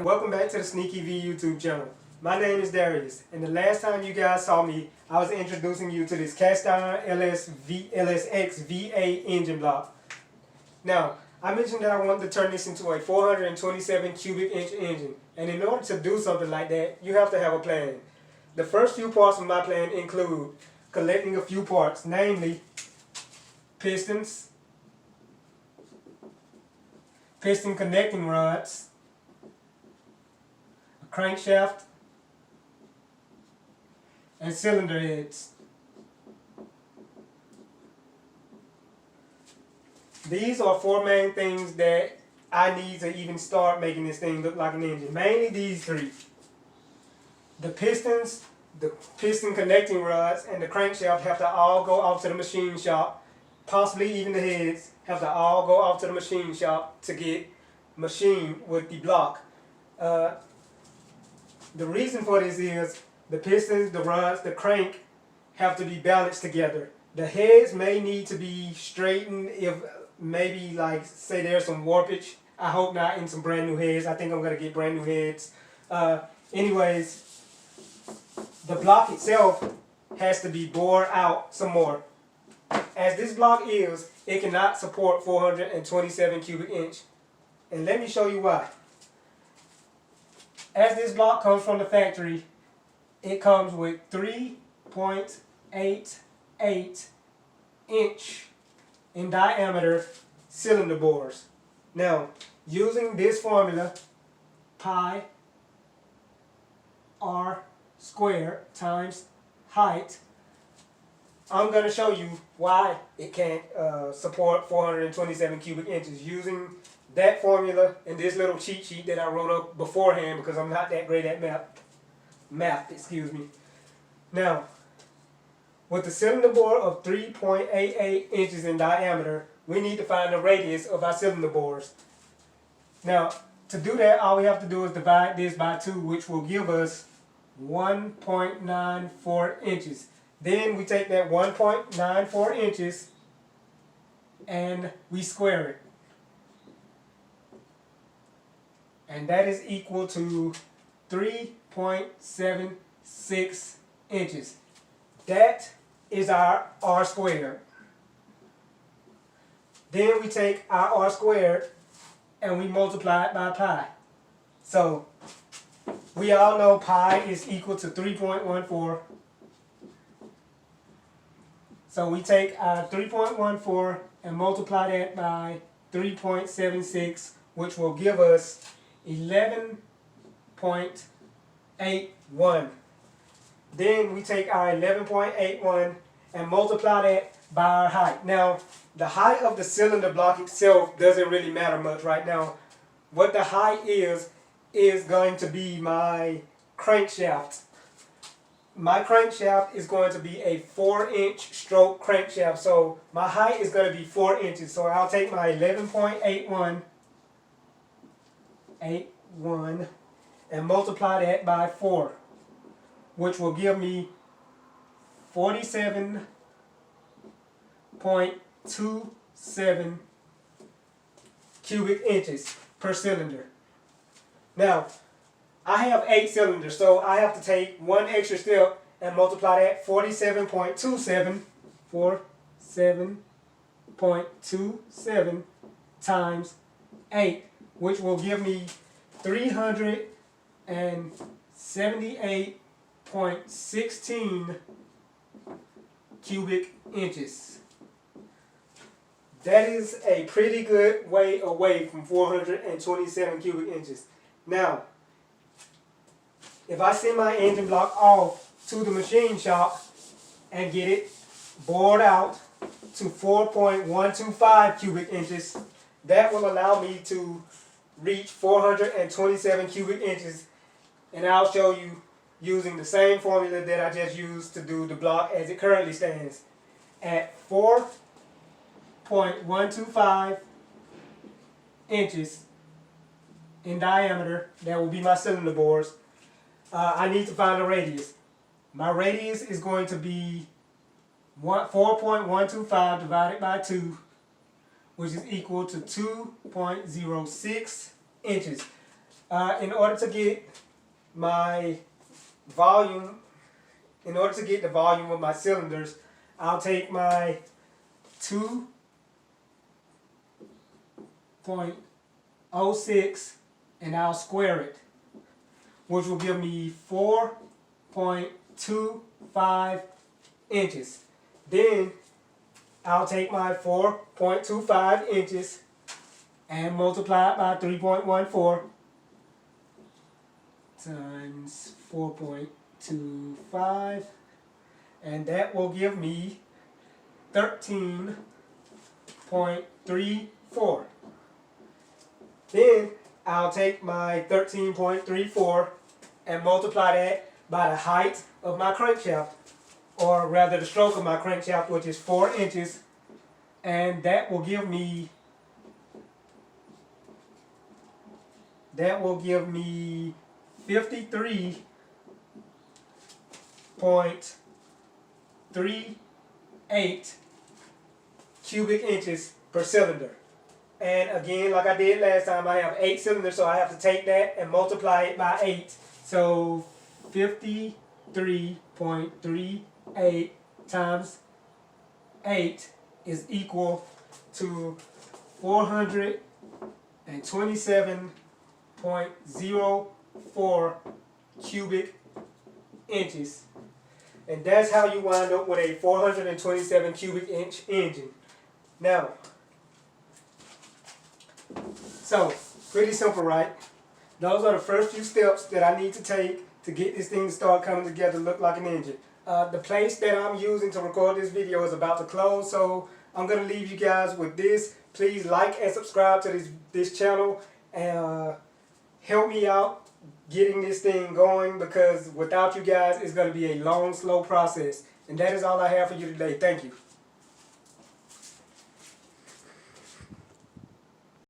and welcome back to the Sneaky V YouTube channel. My name is Darius, and the last time you guys saw me, I was introducing you to this cast iron LSX VA engine block. Now, I mentioned that I wanted to turn this into a 427 cubic inch engine, and in order to do something like that, you have to have a plan. The first few parts of my plan include collecting a few parts, namely pistons, piston connecting rods, a crankshaft, and cylinder heads. These are four main things that I need to even start making this thing look like an engine. Mainly these three. The pistons, the piston connecting rods, and the crankshaft have to all go off to the machine shop. Possibly even the heads have to all go off to the machine shop to get machined with the block. The reason for this is the pistons, the rods, the crank have to be balanced together. The heads may need to be straightened if maybe, like, say there's some warpage. I hope not in some brand new heads. I think I'm going to get brand new heads. Anyways, the block itself has to be bored out some more. As this block is, it cannot support 427 cubic inch. And let me show you why. As this block comes from the factory, it comes with 3.88 inch in diameter cylinder bores. Now, using this formula, pi r squared times height, I'm going to show you why it can't support 427 cubic inches using that formula and this little cheat sheet that I wrote up beforehand because I'm not that great at math, excuse me. Now, with the cylinder bore of 3.88 inches in diameter, we need to find the radius of our cylinder bores. Now, to do that, all we have to do is divide this by 2, which will give us 1.94 inches. Then we take that 1.94 inches and we square it. And that is equal to 3.76 inches. That is our r squared. Then we take our r squared and we multiply it by pi. So we all know pi is equal to 3.14. So we take our 3.14 and multiply that by 3.76, which will give us 11.81. Then we take our 11.81 and multiply that by our height. Now, the height of the cylinder block itself doesn't really matter much right now. What the height is going to be my crankshaft. My crankshaft is going to be a 4-inch stroke crankshaft. So my height is going to be 4 inches. So I'll take my 11.81 and multiply that by 4, which will give me 47.27 cubic inches per cylinder. Now, I have 8 cylinders, so I have to take one extra step and multiply that 47.27 times 8, which will give me 378.16 cubic inches. That is a pretty good way away from 427 cubic inches. Now, if I send my engine block off to the machine shop and get it bored out to 4.125 cubic inches, that will allow me to reach 427 cubic inches, and I'll show you using the same formula that I just used to do the block as it currently stands. At 4.125 inches in diameter, that will be my cylinder bores. I need to find a radius. My radius is going to be 4.125 divided by 2, which is equal to 2.06 inches. In order to get my volume, in order to get the volume of my cylinders, I'll take my 2.06 and I'll square it, which will give me 4.25 inches. Then I'll take my 4.25 inches and multiply it by 3.14 times 4.25, and that will give me 13.34. Then I'll take my 13.34 and multiply that by the height of my crankshaft, or rather the stroke of my crankshaft, which is 4 inches, and that will give me 53.38 cubic inches per cylinder. And again, like I did last time, I have 8 cylinders, so I have to take that and multiply it by 8. So 53.38 times 8 is equal to 427.04 cubic inches. And that's how you wind up with a 427 cubic inch engine. Now, so pretty simple, right? Those are the first few steps that I need to take to get this thing to start coming together to look like an engine. The place that I'm using to record this video is about to close, so I'm going to leave you guys with this. Please like and subscribe to this channel and help me out getting this thing going, because without you guys it's going to be a long, slow process. And that is all I have for you today. Thank you.